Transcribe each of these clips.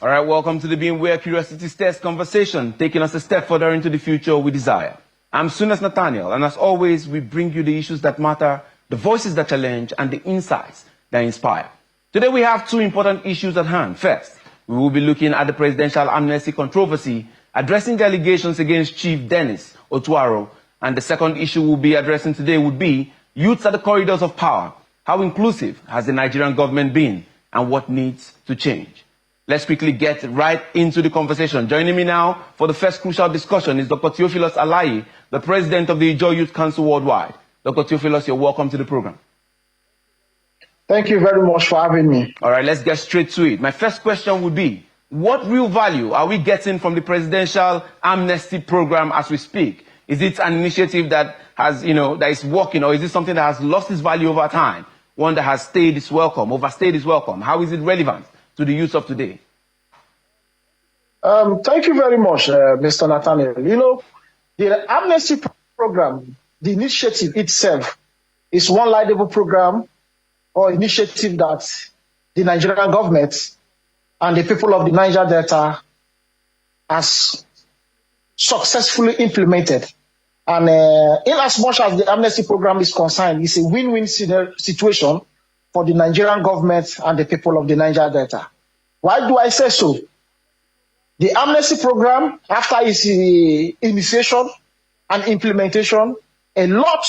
All right, welcome to the Being Where Curiosity Stares conversation, taking us a step further into the future we desire. I'm Sunas Nathaniel, and as always, we bring you the issues that matter, the voices that challenge, and the insights that inspire. Today we have two important issues at hand. First, we will be looking at the presidential amnesty controversy, addressing the allegations against Chief Dennis Otuaro, and the second issue we'll be addressing today would be youths at the corridors of power. How inclusive has the Nigerian government been, and what needs to change? Let's quickly get right into the conversation. Joining me now for the first crucial discussion is Dr. Theophilus Alayi, the president of the Ijaw Youth Council Worldwide. Dr. Theophilus, you're welcome to the program. Thank you very much for having me. All right, let's get straight to it. My first question would be, what real value are we getting from the presidential amnesty program as we speak? Is it an initiative that has, that is working, or is it something that has lost its value over time? One that has stayed its welcome, overstayed its welcome? How is it relevant to the youth of today? Thank you very much, Mr. Nathaniel. The amnesty program, the initiative itself, is one laudable program or initiative that the Nigerian government and the people of the Niger Delta has successfully implemented. And in as much as the amnesty program is concerned, it's a win-win situation for the Nigerian government and the people of the Niger Delta. Why do I say so? The amnesty program, after its initiation and implementation, a lot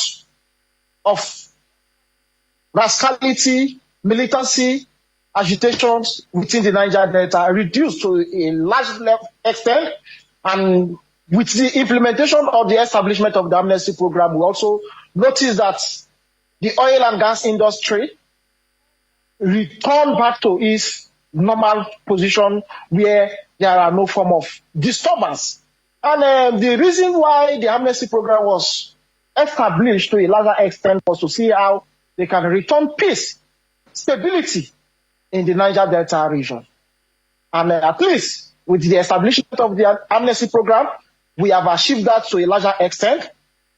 of rascality, militancy, agitations within the Niger Delta reduced to a large extent. And with the implementation of the establishment of the amnesty program, we also noticed that the oil and gas industry returned back to its normal position where there are no form of disturbance. And the reason why the amnesty program was established to a larger extent was to see how they can return peace, stability in the Niger Delta region. And at least with the establishment of the amnesty program, we have achieved that to a larger extent.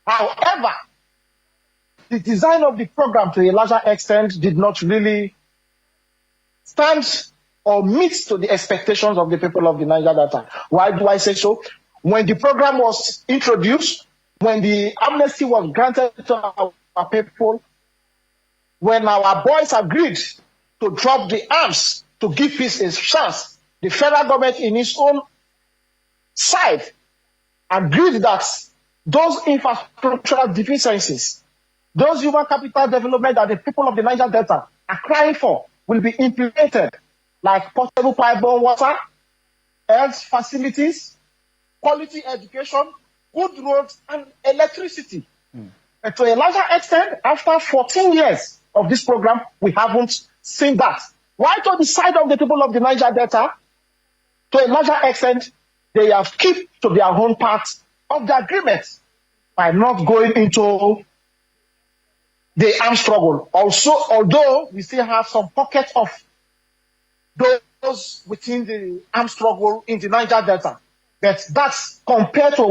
However, the design of the program to a larger extent did not really stand or meet to the expectations of the people of the Niger Delta. Why do I say so? When the program was introduced, when the amnesty was granted to our people, when our boys agreed to drop the arms to give peace a chance, the federal government in its own side agreed that those infrastructural deficiencies, those human capital development that the people of the Niger Delta are crying for will be implemented, like portable pipe-borne water, health facilities, quality education, good roads, and electricity. And to a larger extent, after 14 years of this program, we haven't seen that. Why to the side of the people of the Niger Delta? To a larger extent, they have kept to their own part of the agreement by not going into the armed struggle. Also, although we still have some pockets of those within the armed struggle in the Niger Delta, but that's compared to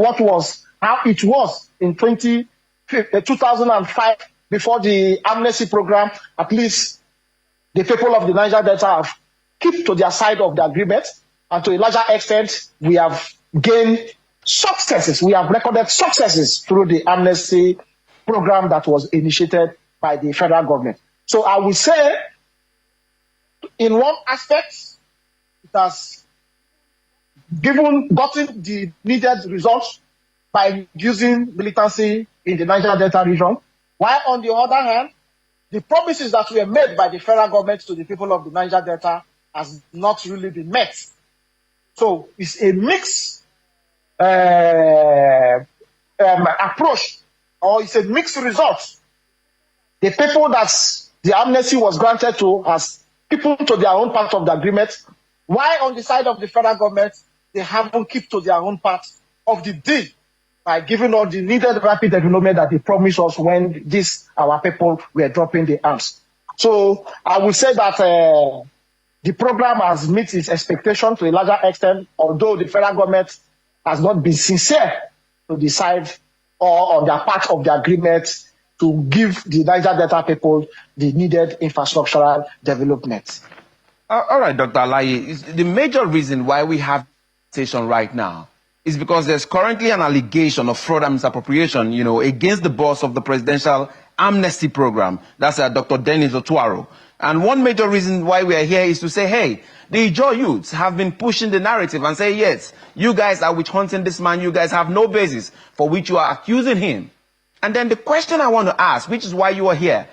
how it was in 2005 before the amnesty program. At least the people of the Niger Delta have kept to their side of the agreement, and to a larger extent, we have gained successes. We have recorded successes through the amnesty program that was initiated by the federal government. So I will say, in one aspect, it has gotten the needed results by reducing militancy in the Niger Delta region, while on the other hand, the promises that were made by the federal government to the people of the Niger Delta has not really been met. So it's a mixed approach, or it's a mixed result. The people that the amnesty was granted to as people to their own part of the agreement, while on the side of the federal government, they haven't kept to their own part of the deal by giving all the needed rapid development that they promised us when our people were dropping the arms. So I will say that the program has met its expectation to a larger extent, although the federal government has not been sincere to decide or on their part of the agreement to give the Niger Delta people the needed infrastructural development. All right, Dr. Alayi, the major reason why we have station right now is because there's currently an allegation of fraud and misappropriation, against the boss of the presidential Amnesty program. That's Dr. Dennis Otuaro. And one major reason why we are here is to say, hey, the Ijaw youths have been pushing the narrative and say, yes, you guys are witch hunting this man. You guys have no basis for which you are accusing him. And then the question I want to ask, which is why you are here,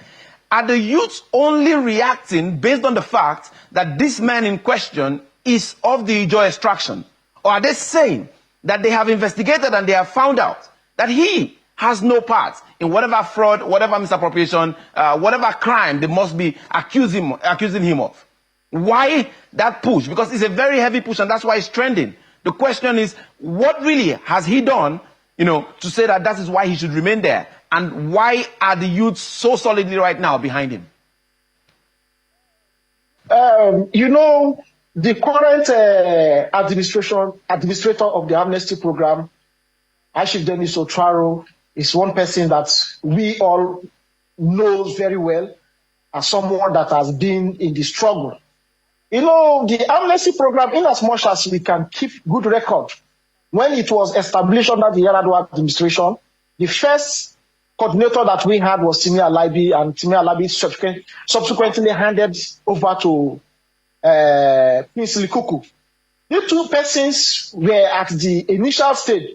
are the youths only reacting based on the fact that this man in question is of the Ijaw extraction? Or are they saying that they have investigated and they have found out that he has no part in whatever fraud, whatever misappropriation, whatever crime they must be accusing him of? Why that push? Because it's a very heavy push and that's why it's trending. The question is, what really has he done, to say that is why he should remain there? And why are the youths so solidly right now behind him? The current administrator of the Amnesty program, Chief Dennis Otuaro, is one person that we all know very well as someone that has been in the struggle. The Amnesty program, in as much as we can keep good record, when it was established under the Yar'Adua administration, the first coordinator that we had was Timi Alabi, and Timi Alabi subsequently handed over to Kingsley Kuku. These two persons were at the initial stage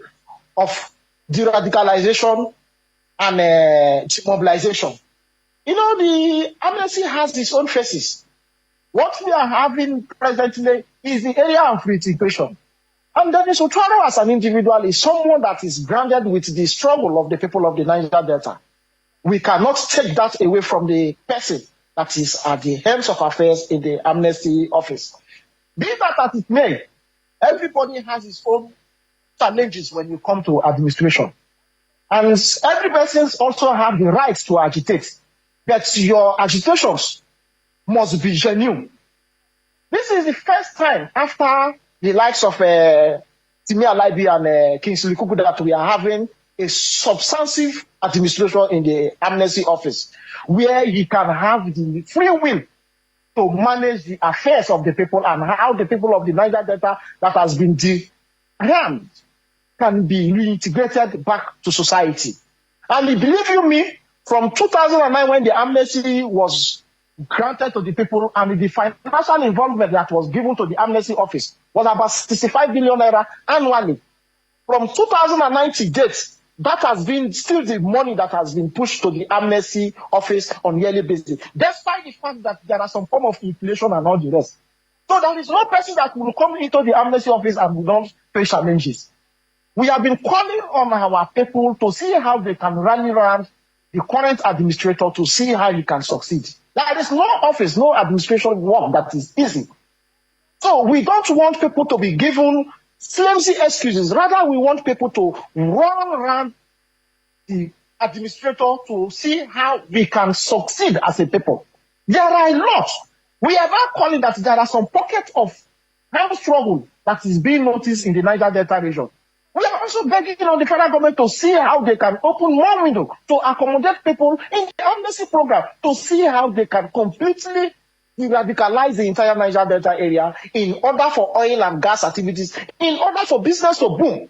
of de-radicalization and demobilization. The Amnesty has its own faces. What we are having presently is the area of reintegration. And Dennis Otuaro as an individual is someone that is grounded with the struggle of the people of the Niger Delta. We cannot take that away from the person that is at the helm of affairs in the Amnesty office. Be that as it may, everybody has his own challenges when you come to administration. And every person also have the right to agitate. But your agitations must be genuine. This is the first time after the likes of Timi Alabi and Kingsley Kuku that we are having a substantive administration in the Amnesty office, where you can have the free will to manage the affairs of the people and how the people of the Niger Delta that has been rammed can be reintegrated back to society. And believe you me, from 2009 when the amnesty was granted to the people and the financial involvement that was given to the Amnesty office was about 65 billion naira annually. From 2009 to date, that has been still the money that has been pushed to the Amnesty office on a yearly basis, despite the fact that there are some form of inflation and all the rest. So there is no person that will come into the Amnesty office and will not face challenges. We have been calling on our people to see how they can rally around the current administrator to see how he can succeed. There is no office, no administration work that is easy. So we don't want people to be given flimsy excuses. Rather, we want people to run around the administrator to see how we can succeed as a people. There are a lot. We are now calling that there are some pockets of health struggle that is being noticed in the Niger Delta region. We are also begging on the federal government to see how they can open more windows to accommodate people in the Amnesty program, to see how they can completely de-radicalize the entire Niger Delta area in order for oil and gas activities, in order for business to boom.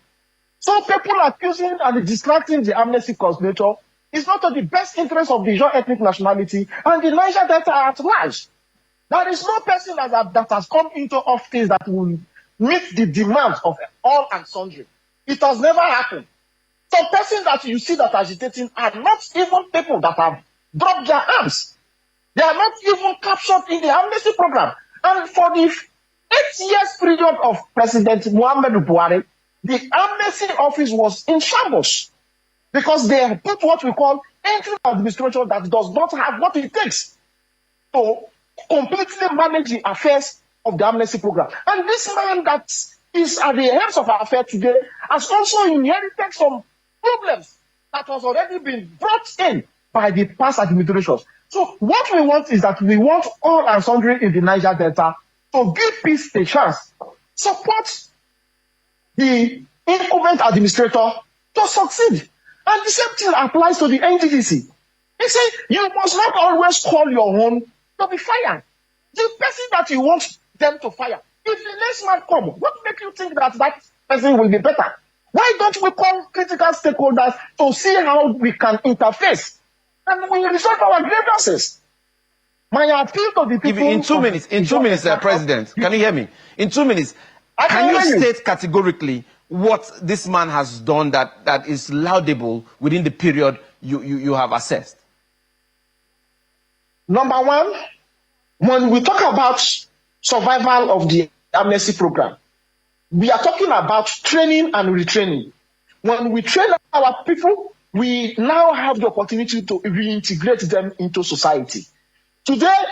So people accusing and distracting the Amnesty coordinator is not to the best interest of the Ijaw ethnic nationality and the Niger Delta at large. There is no person that has come into office that will meet the demands of all and sundry. It has never happened. Some persons that you see that are agitating are not even people that have dropped their arms. They are not even captured in the Amnesty program. And for the 8 years period of President Muhammadu Buhari, the Amnesty office was in shambles because they put what we call entry administration that does not have what it takes to completely manage the affairs of the Amnesty program. And this man that is at the head of our affair today has also inherited some problems that has already been brought in by the past administrations. So what we want is that we want all and sundry in the Niger Delta to give peace a chance, support the incumbent administrator to succeed. And the same thing applies to the NDDC. They say you must not always call your own to be fired. The person that you want them to fire, if the next man come, what makes you think that that person will be better? Why don't we call critical stakeholders to see how we can interface and we resolve our grievances? My appeal to the people... In 2 minutes, President, can you hear me? In 2 minutes, can you state categorically what this man has done that is laudable within the period you have assessed? Number one, when we talk about survival of the amnesty program, we are talking about training and retraining. When we train our people, we now have the opportunity to reintegrate them into society. Today,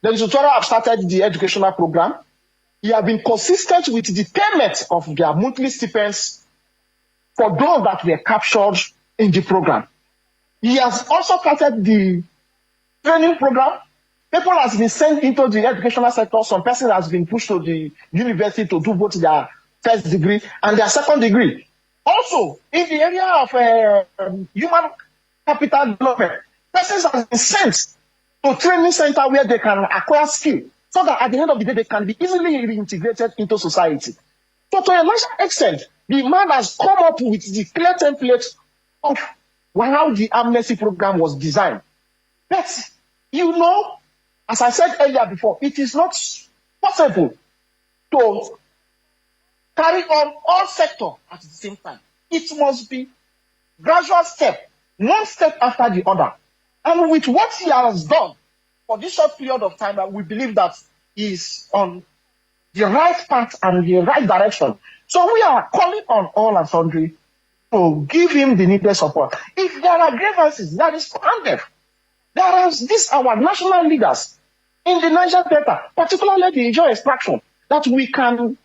the Institutorial have started the educational program. He has been consistent with the payment of their monthly stipends for those that were captured in the program. He has also started the training program. People has been sent into the educational sector. Some person has been pushed to the university to do both their first degree and their second degree. Also, in the area of human capital development, persons have been sent to training center where they can acquire skill, so that at the end of the day, they can be easily reintegrated into society. So to a large extent, the man has come up with the clear template of how the amnesty program was designed. But, you know, as I said earlier before, it is not possible to carry on all sectors at the same time. It must be gradual step, one step after the other. And with what he has done for this short period of time, we believe that he is on the right path and the right direction. So we are calling on all and sundry to give him the needed support. If there are grievances that is standard, there are these our national leaders in the Niger Delta, particularly the Ijaw extraction, that we can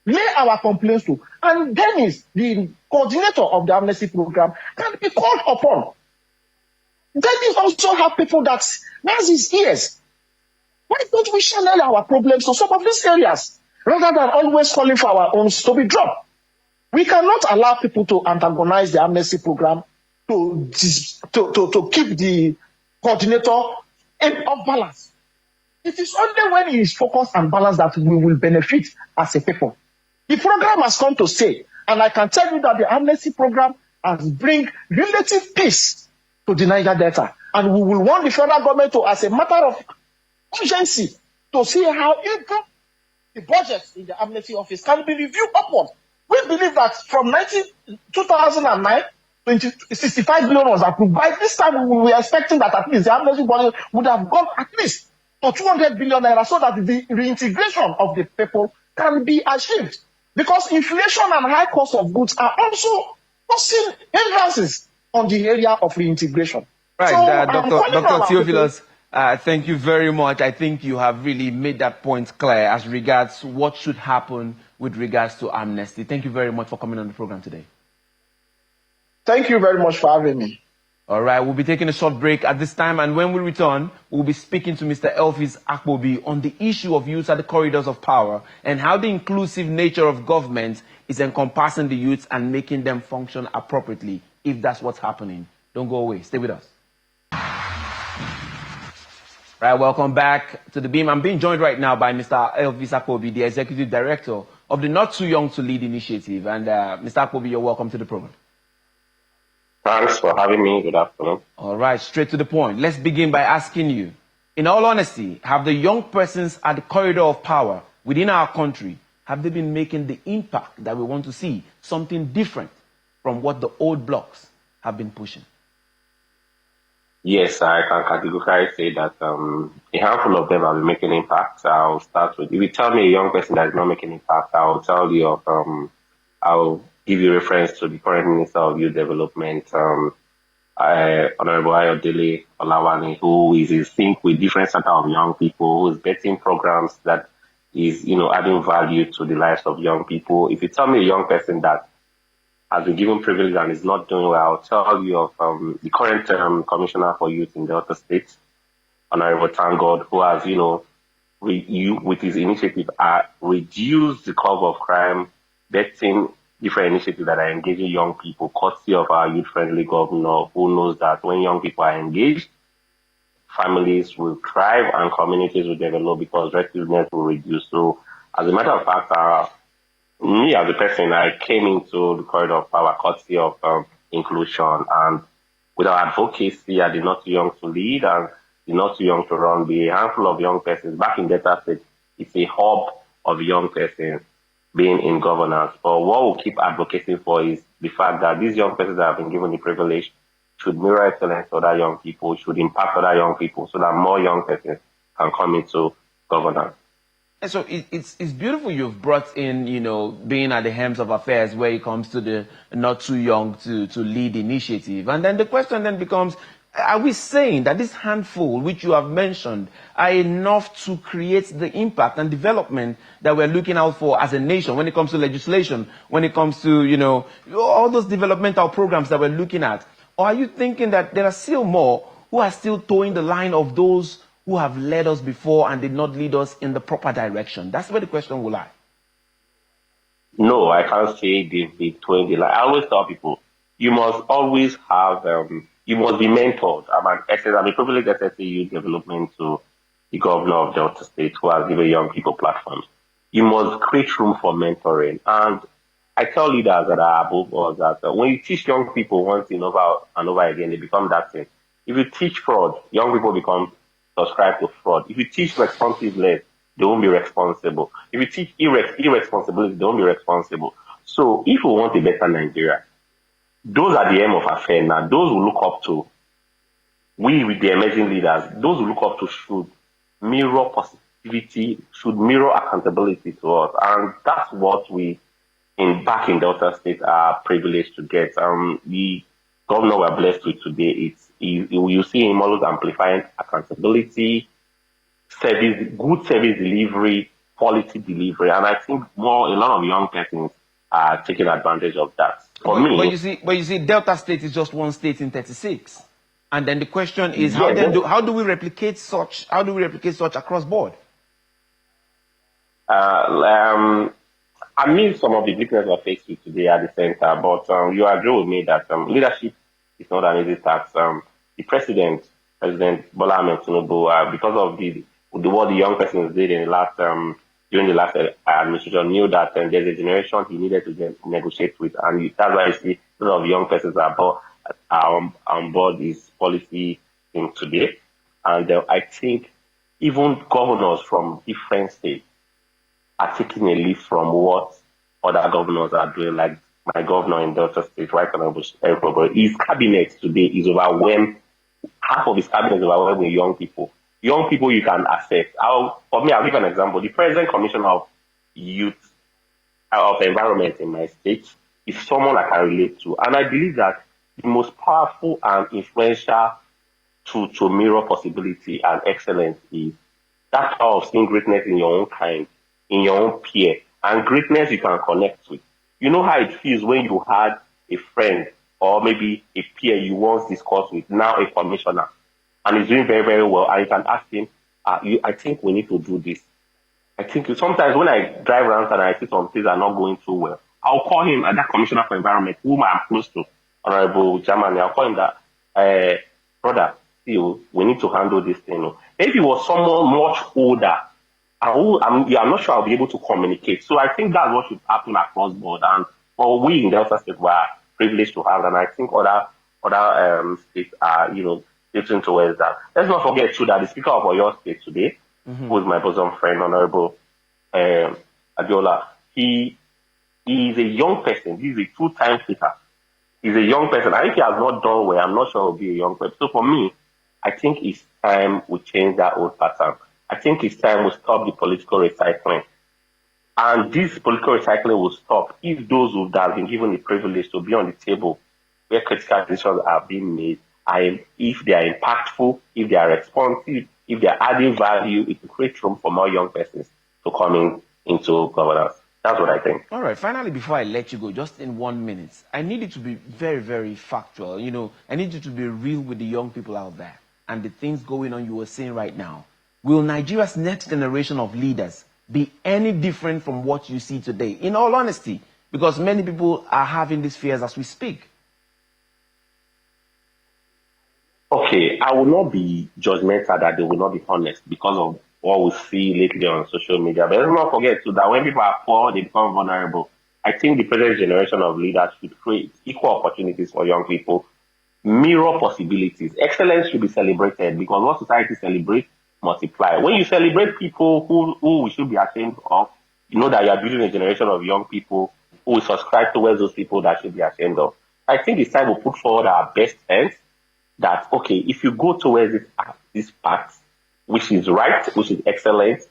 lay our complaints to. And Dennis, the coordinator of the amnesty program, can be called upon. Dennis also have people that has his ears. Why don't we channel our problems to some of these areas rather than always calling for our own to be dropped? We cannot allow people to antagonize the amnesty program to keep the coordinator off balance. It is only when he is focused and balanced that we will benefit as a people. The program has come to stay, and I can tell you that the amnesty program has bring relative peace to the Niger Delta, and we will want the federal government to, as a matter of urgency, to see how even the budget in the amnesty office can be reviewed upward. We believe that from 2009, 65 billion was approved. By this time, we were expecting that at least the amnesty budget would have gone at least to 200 billion naira, so that the reintegration of the people can be achieved. Because inflation and high cost of goods are also causing hindrances on the area of reintegration. Right, so, Dr. Theophilus, thank you very much. I think you have really made that point clear as regards what should happen with regards to amnesty. Thank you very much for coming on the program today. Thank you very much for having me. All right, we'll be taking a short break at this time, and when we return, we'll be speaking to Mr. Elvis Akpobi on the issue of youth at the corridors of power and how the inclusive nature of government is encompassing the youths and making them function appropriately, if that's what's happening. Don't go away. Stay with us. Right, welcome back to the Beam. I'm being joined right now by Mr. Elvis Akpobi, the Executive Director of the Not Too Young to Lead initiative. And Mr. Akpobi, you're welcome to the program. Thanks for having me. Good afternoon. All right, straight to the point. Let's begin by asking you, in all honesty, have the young persons at the corridor of power within our country, have they been making the impact that we want to see, something different from what the old blocks have been pushing? Yes, I can categorically say that a handful of them have been making impact. I'll start with, if you tell me a young person that is not making impact, I'll tell you of, I'll give you reference to the current Minister of Youth Development, Honorable Ayodele Olawale, who is in sync with different set of young people, who is getting programs that is, adding value to the lives of young people. If you tell me a young person that has been given privilege and is not doing well, I'll tell you of the current Commissioner for Youth in Delta State, Honorable Tangod, who has, with his initiative, reduced the curve of crime, betting different initiatives that are engaging young people, courtesy of our youth-friendly governor, who knows that when young people are engaged, families will thrive and communities will develop because restlessness will reduce. So, as a matter of fact, me as a person, I came into the corridor of power courtesy of inclusion, and with our advocacy at the Not Too Young to Lead and the Not Too Young to Run, be a handful of young persons back in Delta State. It's a hub of young persons being in governance. But what we'll keep advocating for is the fact that these young persons that have been given the privilege should mirror excellence to other young people, should impact other young people so that more young persons can come into governance. And so it's beautiful you've brought in, being at the helms of affairs where it comes to the Not Too Young to Lead initiative. And then the question then becomes, are we saying that this handful, which you have mentioned, are enough to create the impact and development that we're looking out for as a nation when it comes to legislation, when it comes to, all those developmental programs that we're looking at? Or are you thinking that there are still more who are still towing the line of those who have led us before and did not lead us in the proper direction? That's where the question will lie. No, I can't say they've been towing the line. I always tell people, you must always have, you must be mentored. I'm a privileged SSAU development to the governor of Delta State who has given young people platforms. You must create room for mentoring. And I tell leaders that are above us that when you teach young people one thing over and over again, they become that thing. If you teach fraud, young people become subscribed to fraud. If you teach responsiveness, they won't be responsible. If you teach irresponsibility, they won't be responsible. So if we want a better Nigeria, those are the aim of affair now. Those who look up to, we with the emerging leaders, those who look up to should mirror positivity, should mirror accountability to us. And that's what we back in Delta State are privileged to get. The governor we're blessed with today, you see him always amplifying accountability, good service delivery, quality delivery. And I think a lot of young persons are taking advantage of that. But you see, Delta State is just one state in 36. And then the question is, how do we replicate such? How do we replicate such across board? I mean, some of the weaknesses we're faced with today at the center, but you agree with me that leadership is not an easy task. The President Bola Ahmed Tinubu, because of what the young persons did in the last during the last administration, knew that there's a generation he needed to negotiate with, and that's why you see a lot of young persons are on board his policy in today. And I think even governors from different states are taking a leaf from what other governors are doing, like my governor in Delta State, Right Honorable Eric Ogo. His cabinet today is overwhelmed. Half of his cabinet is overwhelmed with young people. Young people you can affect. I'll give an example. The President Commissioner of Youth of Environment in my state is someone I can relate to. And I believe that the most powerful and influential to mirror possibility and excellence is that power of seeing greatness in your own kind, in your own peer, and greatness you can connect with. You know how it feels when you had a friend or maybe a peer you once discussed with, now a commissioner, and he's doing very, very well, and you can ask him, I think we need to do this. I think sometimes when I drive around and I see some things are not going too well, I'll call him, that commissioner for environment, whom I'm close to, Honorable Germany, I'll call him that, brother, we need to handle this thing. If he was someone much older, I'm not sure I'll be able to communicate. So I think that's what should happen across board. And we in Delta State were privileged to have, and I think other states are, getting towards that. Let's not forget too that the Speaker of Oyo State today, who is my bosom friend, Honorable Abiola, he is a young person. He's a two-time speaker. He's a young person. And if he has not done well, I'm not sure he'll be a young person. So for me, I think it's time we change that old pattern. I think it's time we stop the political recycling. And this political recycling will stop if those who have been given the privilege to be on the table where critical decisions are being made, if they are impactful, if they are responsive, if they are adding value, it will create room for more young persons to come into governance. That's what I think. All right. Finally, before I let you go, just in 1 minute, I need you to be very, very factual. I need you to be real with the young people out there and the things going on you were saying right now. Will Nigeria's next generation of leaders be any different from what you see today? In all honesty, because many people are having these fears as we speak. Okay, I will not be judgmental that they will not be honest because of what we see lately on social media. But let's not forget too that when people are poor, they become vulnerable. I think the present generation of leaders should create equal opportunities for young people, mirror possibilities. Excellence should be celebrated because what society celebrates, multiply. When you celebrate people who we should be ashamed of, you know that you are building a generation of young people who will subscribe towards those people that should be ashamed of. I think it's time we put forward our best sense that, okay, if you go towards this path, which is right, which is excellent,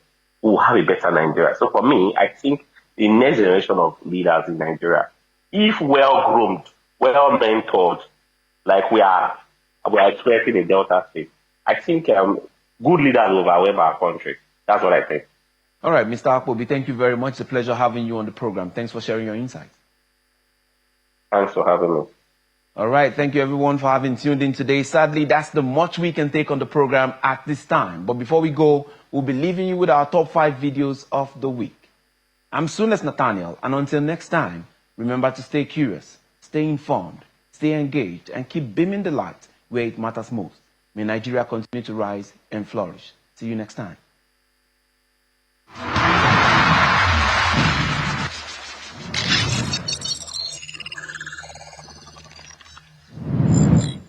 we'll have a better Nigeria. So for me, I think the next generation of leaders in Nigeria, if well-groomed, well-mentored, like we are experiencing in Delta State, I think good leaders will overwhelm our country. That's what I think. All right, Mr. Akpobi, thank you very much. It's a pleasure having you on the program. Thanks for sharing your insights. Thanks for having me. All right, thank you everyone for having tuned in today. Sadly, that's the much we can take on the program at this time. But before we go, we'll be leaving you with our top 5 videos of the week. I'm Sunes Nathaniel, and until next time, remember to stay curious, stay informed, stay engaged, and keep beaming the light where it matters most. May Nigeria continue to rise and flourish. See you next time.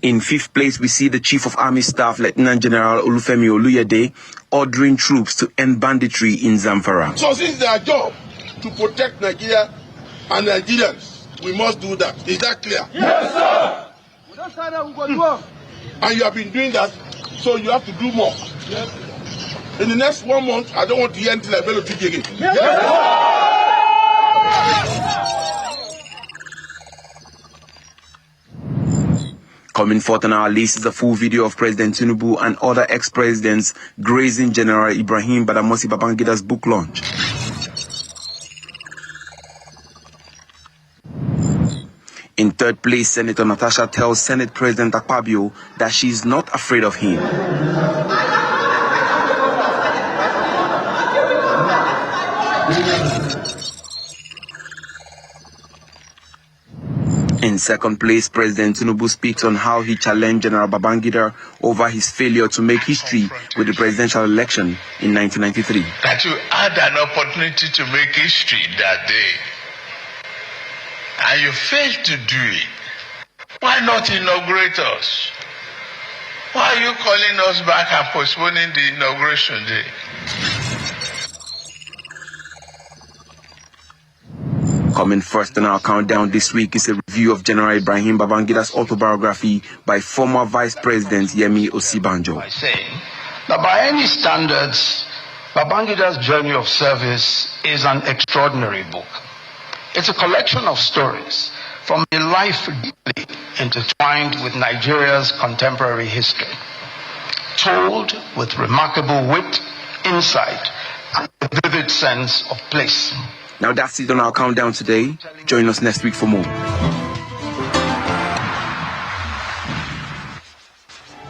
In 5th place, we see the Chief of Army Staff, Lieutenant General Olufemi Oluyede, ordering troops to end banditry in Zamfara. So since their job to protect Nigeria and Nigerians, we must do that. Is that clear? Yes, sir! And you have been doing that, so you have to do more. Yes. In the next 1 month, I don't want to hear anything like Bello Tiji again. Yes, sir! Coming forth on our list is a full video of President Tinubu and other ex-presidents grazing General Ibrahim Badamasi Babangida's book launch. In 3rd place, Senator Natasha tells Senate President Akpabio that she is not afraid of him. In 2nd place, President Tinubu speaks on how he challenged General Babangida over his failure to make history with the presidential election in 1993. That you had an opportunity to make history that day, and you failed to do it. Why not inaugurate us? Why are you calling us back and postponing the inauguration day? Coming first on our countdown this week is a review of General Ibrahim Babangida's autobiography by former Vice President Yemi Osibanjo. By saying that by any standards, Babangida's journey of service is an extraordinary book. It's a collection of stories from a life deeply intertwined with Nigeria's contemporary history, told with remarkable wit, insight, and a vivid sense of place. Now that's it on our countdown today. Join us next week for more.